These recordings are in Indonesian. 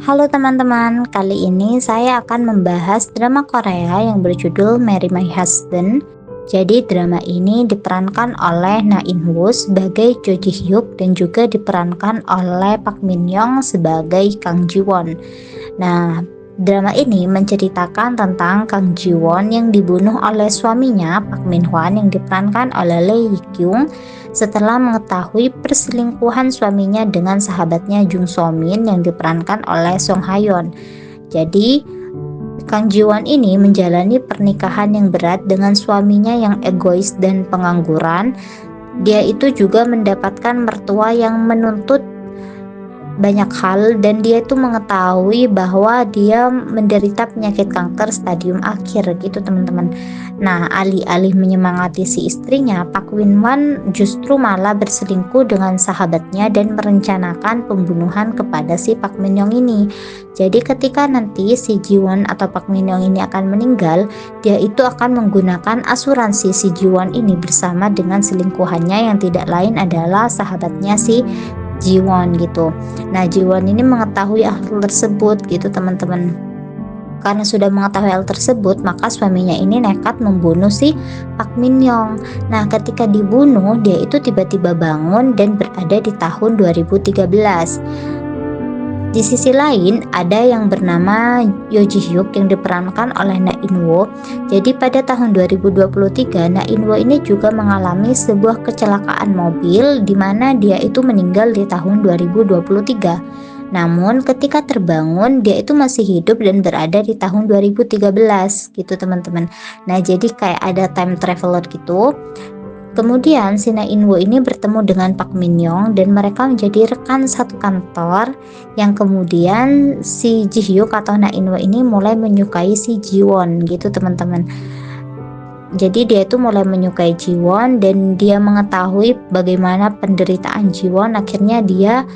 Halo teman-teman, kali ini saya akan membahas drama Korea yang berjudul Marry My Husband. Jadi drama ini diperankan oleh Na In Woo sebagai Jo Ji Hyuk dan juga diperankan oleh Park Min Young sebagai Kang Ji Won. Nah, drama ini menceritakan tentang Kang Ji Won yang dibunuh oleh suaminya Park Min Hwan yang diperankan oleh Lee Hee Kyung setelah mengetahui perselingkuhan suaminya dengan sahabatnya Jung So Min yang diperankan oleh Song Ha Yeon. Jadi, Kang Ji Won ini menjalani pernikahan yang berat dengan suaminya yang egois dan pengangguran. Dia itu juga mendapatkan mertua yang menuntut banyak hal dan dia itu mengetahui bahwa dia menderita penyakit kanker stadium akhir gitu teman-teman. Nah, alih-alih menyemangati si istrinya, Park Min Wan justru malah berselingkuh dengan sahabatnya dan merencanakan pembunuhan kepada si Park Min Young ini. Jadi ketika nanti si Ji Won atau Park Min Young ini akan meninggal, dia itu akan menggunakan asuransi si Ji Won ini bersama dengan selingkuhannya yang tidak lain adalah sahabatnya si Ji Won gitu. Nah, Ji Won ini mengetahui hal tersebut gitu teman-teman. Karena sudah mengetahui hal tersebut, maka suaminya ini nekat membunuh si Park Min Young. Nah, ketika dibunuh, dia itu tiba-tiba bangun dan berada di tahun 2013. Di sisi lain, ada yang bernama Yo Ji Hyuk yang diperankan oleh Na In Woo. Jadi pada tahun 2023, Na In Woo ini juga mengalami sebuah kecelakaan mobil di mana dia itu meninggal di tahun 2023. Namun ketika terbangun, dia itu masih hidup dan berada di tahun 2013 gitu teman-teman. Nah, jadi kayak ada time traveler gitu. Kemudian si Na In Woo ini bertemu dengan Park Min Young dan mereka menjadi rekan satu kantor, yang kemudian si Ji Hyuk atau Na In Woo ini mulai menyukai si Ji Won gitu teman-teman. Jadi dia itu mulai menyukai Ji Won dan dia mengetahui bagaimana penderitaan Ji Won, akhirnya dia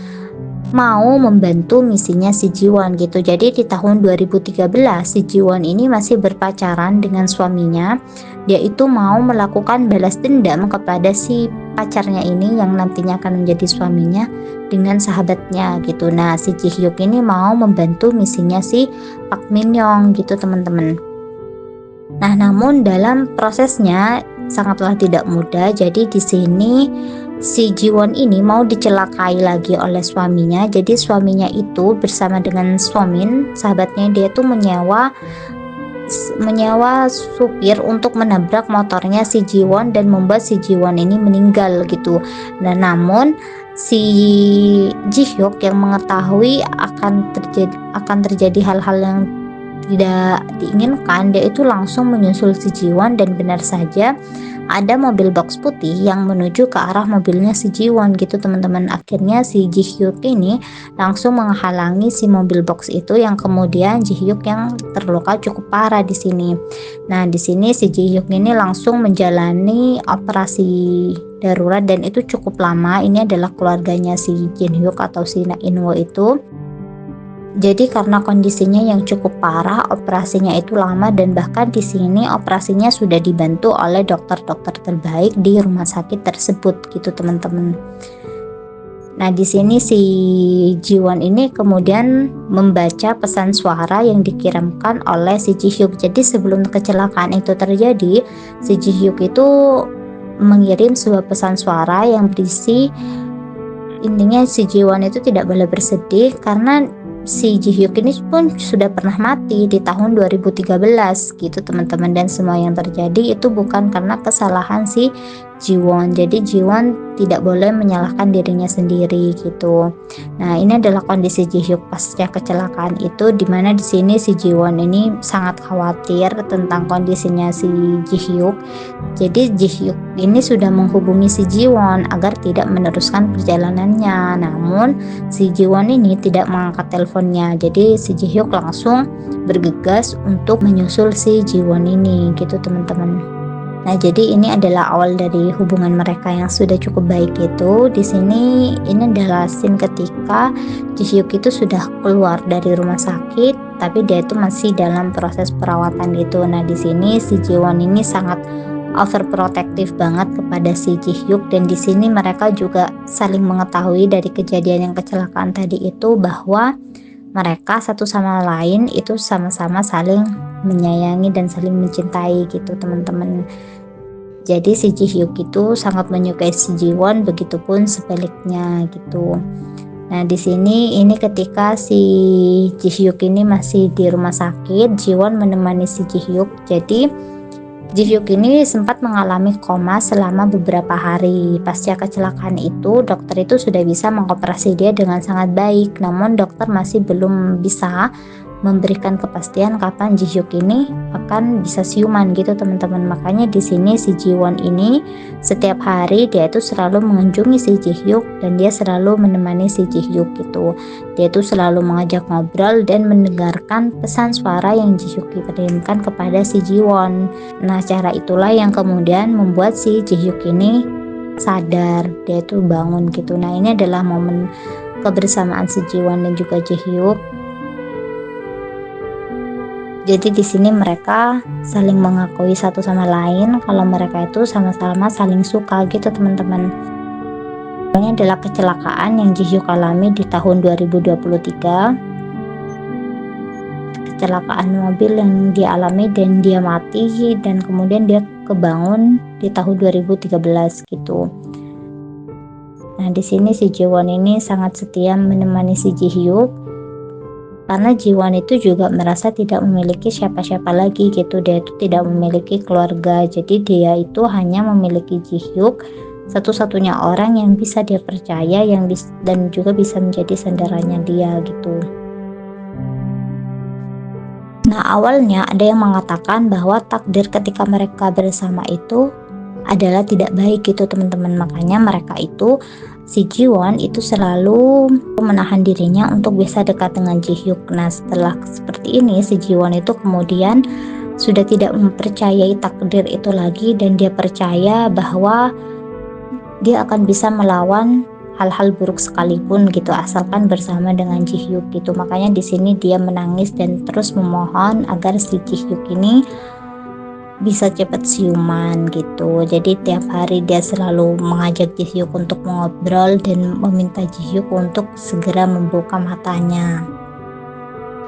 mau membantu misinya si Ji Won gitu. Jadi di tahun 2013 si Ji Won ini masih berpacaran dengan suaminya. Dia itu mau melakukan balas dendam kepada si pacarnya ini yang nantinya akan menjadi suaminya dengan sahabatnya gitu. Nah, si Ji Hyuk ini mau membantu misinya si Park Min Young gitu teman-teman. Nah, namun dalam prosesnya sangatlah tidak mudah. Jadi di sini si Ji Won ini mau dicelakai lagi oleh suaminya. Jadi suaminya itu bersama dengan Somin, sahabatnya, dia tuh menyewa supir untuk menabrak motornya si Ji Won dan membuat si Ji Won ini meninggal gitu. Nah, namun si Ji Hyuk yang mengetahui akan terjadi hal-hal yang tidak diinginkan, dia itu langsung menyusul si Ji Won dan benar saja ada mobil box putih yang menuju ke arah mobilnya si Ji Won gitu teman-teman. Akhirnya si Ji Hyuk ini langsung menghalangi si mobil box itu, yang kemudian Ji Hyuk yang terluka cukup parah di sini. Nah, di sini si Ji Hyuk ini langsung menjalani operasi darurat dan itu cukup lama. Ini adalah keluarganya si Jin Hyuk atau si Na In Woo itu. Jadi karena kondisinya yang cukup parah, operasinya itu lama dan bahkan di sini operasinya sudah dibantu oleh dokter-dokter terbaik di rumah sakit tersebut gitu teman-teman. Nah, di sini si Ji Won ini kemudian membaca pesan suara yang dikirimkan oleh si Ji Hyuk. Jadi sebelum kecelakaan itu terjadi, si Ji Hyuk itu mengirim sebuah pesan suara yang berisi intinya si Ji Won itu tidak boleh bersedih karena si Ji Hyuk ini pun sudah pernah mati di tahun 2013 gitu teman-teman, dan semua yang terjadi itu bukan karena kesalahan si Ji Won. Jadi Ji Won tidak boleh menyalahkan dirinya sendiri gitu. Nah, ini adalah kondisi Ji Hyuk pasca kecelakaan itu, dimana di sini si Ji Won ini sangat khawatir tentang kondisinya si Ji Hyuk. Jadi Ji Hyuk ini sudah menghubungi si Ji Won agar tidak meneruskan perjalanannya. Namun si Ji Won ini tidak mengangkat teleponnya. Jadi si Ji Hyuk langsung bergegas untuk menyusul si Ji Won ini gitu teman-teman. Nah, jadi ini adalah awal dari hubungan mereka yang sudah cukup baik itu. Di sini ini adalah scene ketika Ji Hyuk itu sudah keluar dari rumah sakit, tapi dia itu masih dalam proses perawatan gitu. Nah, di sini si Ji Won ini sangat overprotective banget kepada si Ji Hyuk, dan di sini mereka juga saling mengetahui dari kejadian yang kecelakaan tadi itu bahwa mereka satu sama lain itu sama-sama saling menyayangi dan saling mencintai gitu teman-teman. Jadi si Ji Hyuk itu sangat menyukai si Ji Won, begitupun sebaliknya gitu. Nah di sini ini ketika si Ji Hyuk ini masih di rumah sakit, Ji Won menemani si Ji Hyuk. Jadi Ji Hyuk ini sempat mengalami koma selama beberapa hari. Pasca kecelakaan itu, dokter itu sudah bisa mengoperasi dia dengan sangat baik. Namun dokter masih belum bisa memberikan kepastian kapan Ji Hyuk ini akan bisa siuman gitu teman-teman. Makanya di sini si Ji Won ini setiap hari dia itu selalu mengunjungi si Ji Hyuk dan dia selalu menemani si Ji Hyuk gitu. Dia itu selalu mengajak ngobrol dan mendengarkan pesan suara yang Ji Hyuk kirimkan kepada si Ji Won. Nah cara itulah yang kemudian membuat si Ji Hyuk ini sadar, dia itu bangun gitu. Nah ini adalah momen kebersamaan si Ji Won dan juga Ji Hyuk. Jadi di sini mereka saling mengakui satu sama lain kalau mereka itu sama-sama saling suka gitu teman-teman. Ini adalah kecelakaan yang Ji Hyuk alami di tahun 2023. Kecelakaan mobil yang dia alami dan dia mati dan kemudian dia kebangun di tahun 2013 gitu. Nah di sini si Ji Won ini sangat setia menemani si Ji Hyuk. Karena Ji Won itu juga merasa tidak memiliki siapa-siapa lagi gitu. Dia itu tidak memiliki keluarga. Jadi dia itu hanya memiliki Ji Hyuk, satu-satunya orang yang bisa dia percaya dan juga bisa menjadi sandarannya dia gitu. Nah awalnya ada yang mengatakan bahwa takdir ketika mereka bersama itu adalah tidak baik gitu teman-teman. Makanya mereka itu si Ji Won itu selalu menahan dirinya untuk bisa dekat dengan Ji Hyuk. Nah setelah seperti ini si Ji Won itu kemudian sudah tidak mempercayai takdir itu lagi dan dia percaya bahwa dia akan bisa melawan hal-hal buruk sekalipun gitu asalkan bersama dengan Ji Hyuk gitu. Makanya di sini dia menangis dan terus memohon agar si Ji Hyuk ini bisa cepat siuman gitu. Jadi tiap hari dia selalu mengajak Ji Hyuk untuk mengobrol dan meminta Ji Hyuk untuk segera membuka matanya.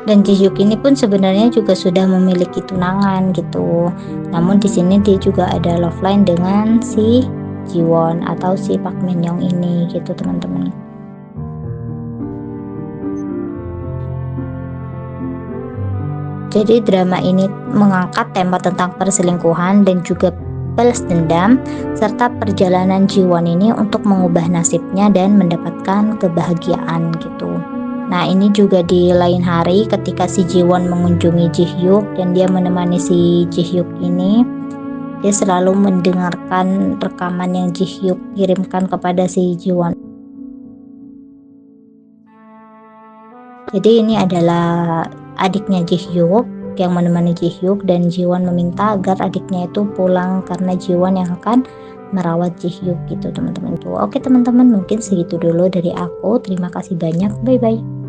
Dan Ji Hyuk ini pun sebenarnya juga sudah memiliki tunangan gitu. Namun di sini dia juga ada love line dengan si Ji Won atau si Park Min Young ini gitu teman-teman. Jadi drama ini mengangkat tema tentang perselingkuhan dan juga balas dendam serta perjalanan Ji Won ini untuk mengubah nasibnya dan mendapatkan kebahagiaan gitu. Nah ini juga di lain hari ketika si Ji Won mengunjungi Ji Hyuk dan dia menemani si Ji Hyuk ini, dia selalu mendengarkan rekaman yang Ji Hyuk kirimkan kepada si Ji Won. Jadi ini adalah adiknya Ji Hyuk yang menemani Ji Hyuk dan Ji Won meminta agar adiknya itu pulang karena Ji Won yang akan merawat Ji Hyuk gitu teman-teman. Oke teman-teman, mungkin segitu dulu dari aku. Terima kasih banyak. Bye bye.